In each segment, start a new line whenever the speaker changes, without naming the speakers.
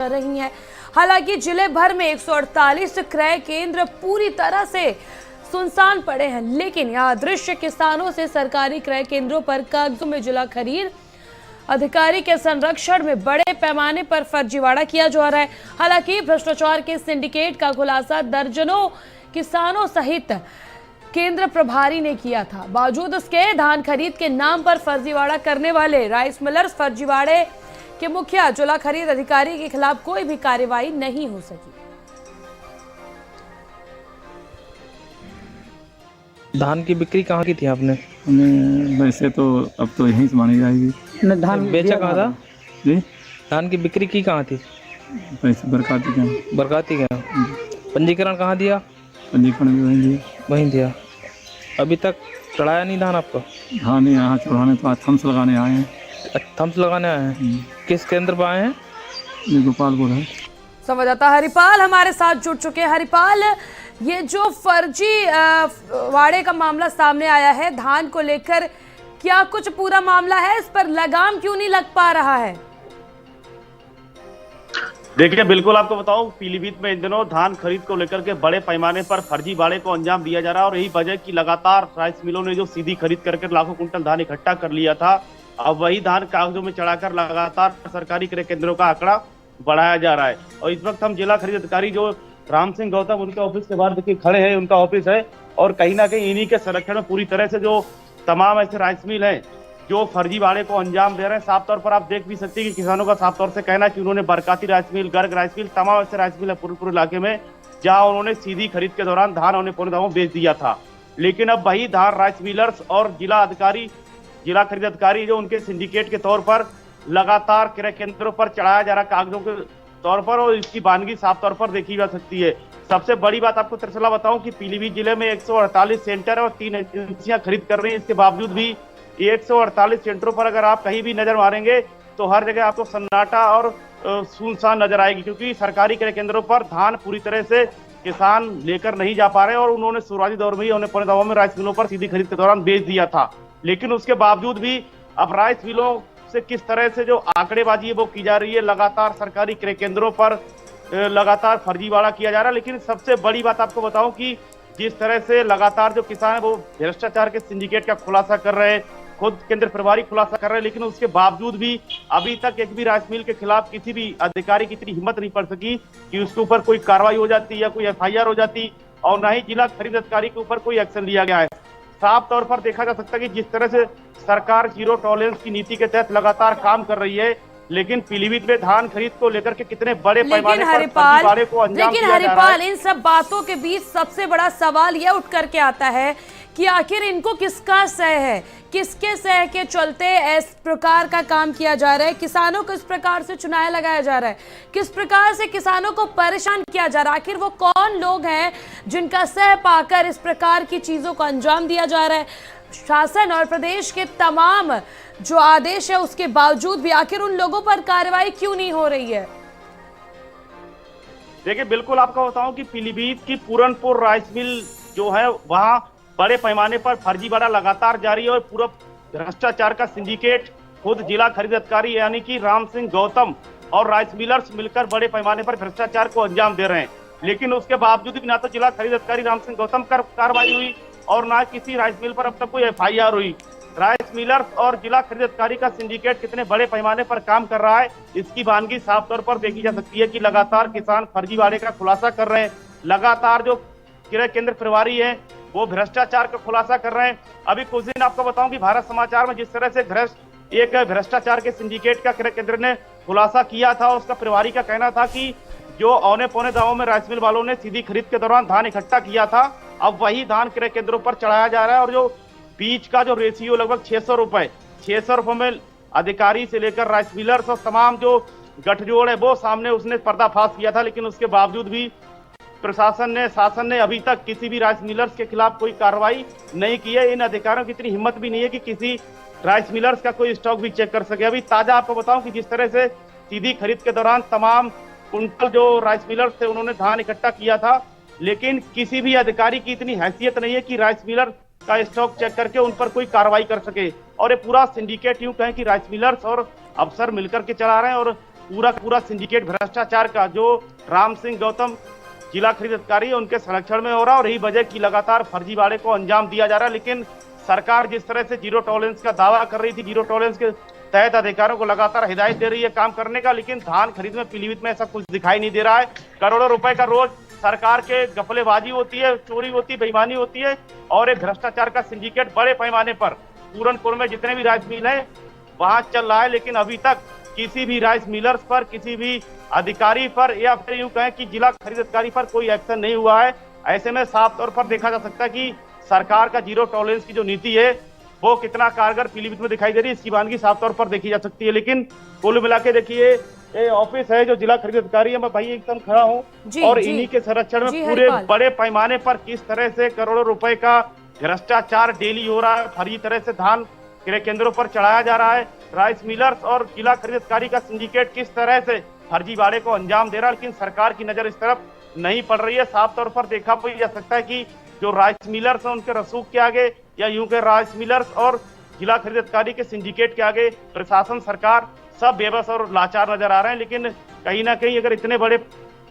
रही हैं। हालांकि जिले भर में 148 क्रय केंद्र पूरी तरह से सुनसान पड़े हैं, लेकिन यह दृश्य किसानों से सरकारी क्रय केंद्रों पर कागजों में जिला खरीद अधिकारी के संरक्षण में बड़े पैमाने पर फर्जीवाड़ा किया जा रहा है। हालांकि भ्रष्टाचार के सिंडिकेट का खुलासा दर्जनों किसानों सहित केंद्र प्रभारी ने किया था। बावजूद उसके धान खरीद के नाम पर फर्जीवाड़ा करने वाले राइस मिलर्स फर्जीवाड़े के मुखिया जिला खरीद अधिकारी के खिलाफ कोई भी कार्रवाई नहीं हो सकी।
धान की बिक्री कहाँ की थी आपने?
वैसे तो अब तो यहीं से मानी जाएगी।
धान बेचा कहाँ था
जी?
धान की बिक्री की कहाँ थी?
वैसे
बरकाती का पंजीकरण कहाँ दिया?
पंजीकरण भी
वहीं दिया। अभी तक चढ़ाया नहीं धान आपका?
हाँ नहीं, यहाँ चढ़ाने तो आज थम्स लगाने आए हैं।
थम्स लगाने आए हैं? किस केंद्र पर आए हैं?
ये गोपालपुर है।
संवाददाता हरिपाल हमारे साथ जुड़ चुके हैं। हरिपाल, ये जो फर्जी वाड़े का मामला सामने आया है धान को लेकर, क्या कुछ पूरा मामला है? इस पर लगाम क्यों नहीं लग पा रहा है?
देखिए, बिल्कुल आपको बताऊं, पीलीभीत में इन दिनों धान खरीद को लेकर के बड़े पैमाने पर फर्जी बाड़े को अंजाम दिया जा रहा है और यही वजह की लगातार राइस मिलों ने जो सीधी खरीद करके लाखों कुंटल धान इकट्ठा कर लिया था, अब वही धान कागजों में चढ़ाकर लगातार सरकारी क्रय केंद्रों का आंकड़ा बढ़ाया जा रहा है। और इस वक्त हम जिला खरीद अधिकारी जो राम सिंह गौतम, उनके ऑफिस के बाहर देखिए खड़े हैं, उनका ऑफिस है और कहीं ना कहीं इन्हीं के संरक्षण में पूरी तरह से जो तमाम ऐसे राइस मिल हैं जो फर्जी वाड़े को अंजाम दे रहे हैं। साफ तौर पर आप देख भी सकते हैं कि किसानों का साफ तौर से कहना है कि उन्होंने Barkati rice mill, Garg rice mill, तमाम ऐसे राइस मिल है पूरे इलाके में जहां उन्होंने सीधी खरीद के दौरान धान उन्हें पौने दामों बेच दिया था। लेकिन अब वही धान राइस मिलर्स और जिला खरीद अधिकारी जो उनके सिंडिकेट के तौर पर लगातार क्रय केंद्रों पर चढ़ाया जा रहा कागजों के तौर पर, और इसकी वानगी साफ तौर पर देखी जा सकती है। सबसे बड़ी बात आपको तरसला बताऊं कि पीलीभीत जिले में 148 सेंटर और 3 एजेंसियां खरीद कर रही हैं। इसके बावजूद भी 148 सेंटरों पर अगर आप कहीं भी नजर मारेंगे तो हर जगह आपको सन्नाटा और सुनसान नजर आएगी, क्योंकि सरकारी क्रय केंद्रों पर धान पूरी तरह से किसान लेकर नहीं जा पा रहे और उन्होंने शुरुआती दौर में ही उन्हें पौने दामों में राइस मिलों पर सीधी खरीद के दौरान बेच दिया था। लेकिन उसके बावजूद भी अब राइस मिलों से किस तरह से जो आंकड़ेबाजी है वो की जा रही है, लगातार सरकारी क्रय केंद्रों पर लगातार फर्जीवाड़ा किया जा रहा है। लेकिन सबसे बड़ी बात आपको बताऊं कि जिस तरह से लगातार जो किसान है वो भ्रष्टाचार के सिंडिकेट का खुलासा कर रहे हैं, खुद केंद्र प्रभारी खुलासा कर रहे हैं, लेकिन उसके बावजूद भी अभी तक एक भी राइस मिल के खिलाफ किसी भी अधिकारी की इतनी हिम्मत नहीं पड़ सकी कि उसके ऊपर कोई कार्रवाई हो जाती या कोई FIR हो जाती, और न ही जिला खरीद अधिकारी के ऊपर कोई एक्शन लिया गया है। साफ तौर पर देखा जा सकता है कि जिस तरह से सरकार जीरो टॉलरेंस की नीति के तहत लगातार काम कर रही है, लेकिन पीलीभीत में धान खरीद को लेकर के कितने बड़े पैमाने पर फर्जीवाड़े को अंजाम दिया जा रहा है।
इन सब बातों के बीच सबसे बड़ा सवाल यह उठ करके आता है कि आखिर इनको किसका सह है, किसके सह के चलते इस प्रकार का काम किया जा रहा है, किसानों को इस प्रकार से चुनाया लगाया जा रहा है, किस प्रकार से किसानों को परेशान किया जा रहा है। आखिर वो कौन लोग हैं जिनका सह पाकर इस प्रकार की चीजों को अंजाम दिया जा रहा है। शासन और प्रदेश के तमाम जो आदेश है उसके बावजूद भी आखिर उन लोगों पर कार्रवाई क्यों नहीं हो रही है?
देखिए, बिल्कुल आपको बताऊं कि पीलीभीत की पूरनपुर राइस मिल जो है वहां बड़े पैमाने पर फर्जीवाड़ा लगातार जारी है और पूरा भ्रष्टाचार का सिंडिकेट खुद जिला खरीद अधिकारी यानी कि राम सिंह गौतम और राइस मिलर्स मिलकर बड़े पैमाने पर भ्रष्टाचार को अंजाम दे रहे हैं। लेकिन उसके बावजूद भी ना तो जिला खरीद अधिकारी राम सिंह गौतम पर कार्रवाई हुई और ना किसी राइस मिल पर अब तक कोई FIR हुई। राइस मिलर्स और जिला खरीद अधिकारी का सिंडिकेट कितने बड़े पैमाने पर काम कर रहा है, इसकी वानगी साफ तौर पर देखी जा सकती है कि लगातार किसान फर्जीवाड़े का खुलासा कर रहे हैं, लगातार जो क्रय केंद्र प्रभारी है वो भ्रष्टाचार का खुलासा कर रहे हैं। अभी कुछ दिन आपको बताऊं कि भारत समाचार में जिस तरह से एक भ्रष्टाचार के सिंडिकेट का क्रय केंद्र ने खुलासा किया था, उसका प्रभारी का कहना था कि जो औने पौने दामों में राइस मिल वालों ने सीधी खरीद के दौरान धान इकट्ठा किया था, अब वही धान क्रय केंद्रों पर चढ़ाया जा रहा है और जो बीच का जो रेशियो लगभग 600 रुपए में अधिकारी से लेकर राइस मिलर्स और तमाम जो गठजोड़ है वो सामने उसने पर्दाफाश किया था। लेकिन उसके बावजूद भी शासन ने अभी तक किसी भी राइस मिलर्स के खिलाफ कोई कार्रवाई नहीं की है। इन अधिकारियों की इतनी हिम्मत भी नहीं है कि किसी राइस मिलर्स का कोई स्टॉक भी चेक कर सके। अभी ताजा आपको बताऊं कि जिस तरह से सीधी खरीद के दौरान तमाम कुंटल जो राइस मिलर्स थे उन्होंने धान इकट्ठा किया था, लेकिन किसी भी अधिकारी की इतनी हैसियत नहीं है कि राइस मिलर का स्टॉक चेक करके उन पर कोई कार्रवाई कर सके। और ये पूरा सिंडिकेट यूं कहें कि राइस मिलर्स और अफसर मिलकर के चला रहे हैं और पूरा सिंडिकेट भ्रष्टाचार का जो राम सिंह गौतम जिला खरीद अधिकारी है उनके संरक्षण में हो रहा है और यही वजह की लगातार फर्जीवाड़े को अंजाम दिया जा रहा है। लेकिन सरकार जिस तरह से जीरो टॉलरेंस का दावा कर रही थी, जीरो टॉलरेंस के तहत अधिकारियों को लगातार हिदायत दे रही है काम करने का, लेकिन धान खरीद में पीलीभीत में ऐसा कुछ दिखाई नहीं दे रहा है। करोड़ों रुपए का रोज सरकार के गफलेबाजी होती है, चोरी होती है, बेईमानी होती है और एक भ्रष्टाचार का सिंडिकेट बड़े पैमाने पर पूरनपुर में जितने भी राइस मिल है वहां चल रहा है। लेकिन अभी तक किसी भी राइस मिलर्स पर, किसी भी अधिकारी पर या फिर यूं कहें कि जिला खरीद अधिकारी पर कोई एक्शन नहीं हुआ है। ऐसे में साफ तौर पर देखा जा सकता है कि सरकार का जीरो टॉलरेंस की जो नीति है वो कितना कारगर पीलीभीत में दिखाई दे रही है, इसकी वानगी साफ तौर पर देखी जा सकती है। लेकिन कुल मिला के देखिए ये ऑफिस है जो जिला खरीद अधिकारी है, मैं भाई एकदम खड़ा हूँ और इन्हीं के संरक्षण में पूरे बड़े पैमाने पर किस तरह से करोड़ों रुपए का भ्रष्टाचार डेली हो रहा है, फर्जी तरह से धान क्रय केंद्रों पर चढ़ाया जा रहा है। राइस मिलर्स और जिला खरीद अधिकारी का सिंडिकेट किस तरह से फर्जीवाड़े को अंजाम दे रहा है, लेकिन सरकार की नजर इस तरफ नहीं पड़ रही है। साफ तौर पर देखा जा सकता है कि जो राइस मिलर्स हैं उनके रसूख के आगे या यूं के राइस मिलर्स और जिला खरीद अधिकारी के सिंडिकेट के आगे प्रशासन, सरकार सब बेबस और लाचार नजर आ रहे हैं। लेकिन कहीं ना कहीं अगर इतने बड़े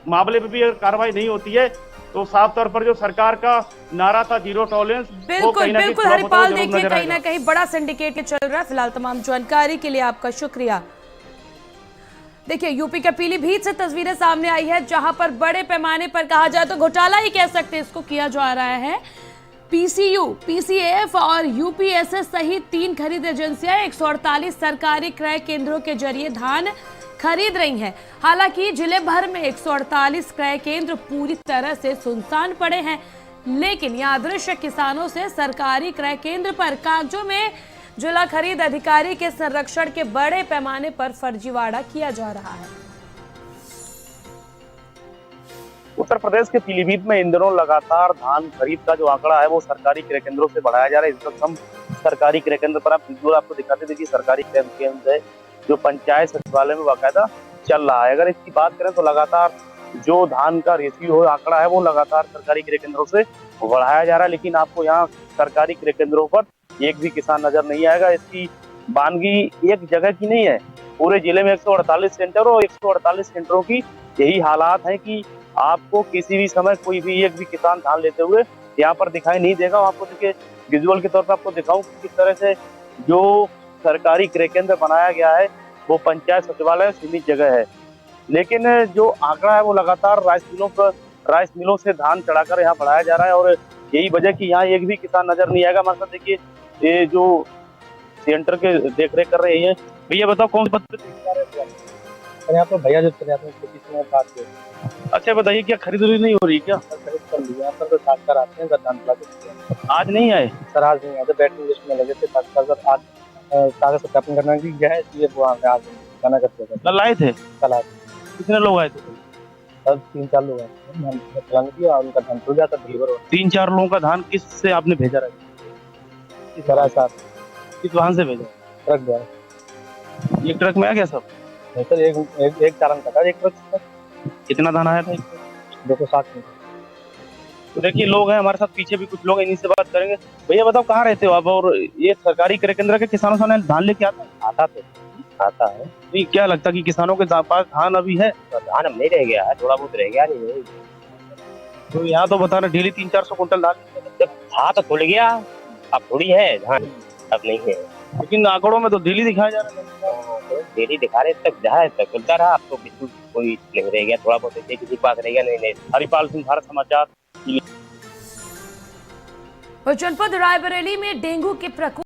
मामले पे भी अगर कार्रवाई नहीं होती है तो साफ तौर पर जो सरकार का नारा था जीरो टॉलरेंस,
बिल्कुल बिल्कुल हरिपाल, देखिए कहीं ना कहीं बड़ा सिंडिकेट चल रहा है। फिलहाल तमाम जानकारी के लिए आपका शुक्रिया। देखिए यूपी के पीलीभीत से तस्वीरें सामने आई है जहां पर बड़े पैमाने पर कहा जाए तो घोटाला ही कह सकते हैं इसको किया जा रहा है। पीसीयू, पीसीएफ और यूपीएसएस सहित 3 खरीद एजेंसियां 148 सरकारी क्रय केंद्रों के जरिए धान खरीद रही हैं। हालांकि जिले भर में 148 क्रय केंद्र पूरी तरह से सुनसान पड़े हैं, लेकिन यहाँ दृश्य किसानों से सरकारी क्रय केंद्र पर कागजों में जिला खरीद अधिकारी के संरक्षण के बड़े पैमाने पर फर्जीवाड़ा किया जा रहा है।
उत्तर प्रदेश के पीलीभीत में इन दिनों लगातार धान खरीद का जो आंकड़ा है वो सरकारी क्रय केंद्रों से बढ़ाया जा रहा है। इस वक्त हम सरकारी क्रय केंद्र पर आपको दिखाते थे कि सरकारी क्रय केंद्र है जो पंचायत सचिवालय में बाकायदा चल रहा है। अगर इसकी बात करें तो लगातार जो धान का रेशियो आंकड़ा है वो लगातार सरकारी क्रय केंद्रों से बढ़ाया जा रहा है, लेकिन आपको यहाँ सरकारी क्रय केंद्रों पर एक भी किसान नजर नहीं आएगा। इसकी वानगी एक जगह की नहीं है, पूरे जिले में 148 सेंटर और 148 सेंटरों की यही हालात है कि आपको किसी भी समय कोई भी एक भी किसान धान लेते हुए यहाँ पर दिखाई नहीं देगा। आपको देखिए विजुअल के तौर पर आपको दिखाऊं किस तरह से जो सरकारी क्रय केंद्र बनाया गया है वो पंचायत सचिवालय सीमित जगह है, लेकिन जो आंकड़ा है वो लगातार राइस मिलों से धान चढ़ाकर यहाँ बढ़ाया जा रहा है और यही वजह कि यहाँ एक भी किसान नजर नहीं आएगा। हमारे साथ देखिए ये जो सेंटर के देख रेख कर रहे हैं, भैया बताओ कौन से पद पे
यहाँ पर भैया जो चले आते हैं बात के।
अच्छा बताइए क्या खरीदारी नहीं हो रही क्या?
खरीद कर लिया यहाँ पर तो साक्षर आते हैं धान प्लाट।
आज नहीं आए
सर? आज नहीं आए थे, बैटिंग लिस्ट में लगे थे साक्षर सर। आज कागज सत्यापन करना की गया है इसलिए वो आज जाना करते थे।
कल आए थे?
कल आए।
कितने लोग आए थे?
सर 3-4 लोग आए थे धान चलाने की और उनका धान खुल जाता डिलीवर।
3-4 लोगों का धान किस से आपने भेजा रहा?
सर साथ
किस वाहन से भेजा?
ट्रक द्वारा।
एक ट्रक में आ गया सब?
नहीं सर, एक चालन का था एक ट्रक।
कितना धान आया था?
260 में।
तो देखिए लोग हैं हमारे साथ, पीछे भी कुछ लोग हैं, इन्हीं से बात करेंगे। भैया बताओ कहाँ रहते हो आप और ये सरकारी क्रय केंद्र के किसानों से धान लेके
आता है।
तो क्या लगता है कि किसानों के पास धान अभी है?
धान अब नहीं रह गया है, थोड़ा बहुत रह गया नहीं।
तो यहाँ तो बता रहे डेली 300-400 कुंटल धान
था तो खुल गया, अब थोड़ी है धान, अब नहीं है।
लेकिन आंकड़ों में तो डेली दिखाया जा रहा है।
डेली दिखा रहे तक जहाँ तक खुलता रहा, अब तो बिल्कुल कोई नहीं रह गया, थोड़ा बहुत किसी पास रह गया नहीं।
हरिपाल सिंह, भारत समाचार।
जनपद रायबरेली में डेंगू के प्रकोप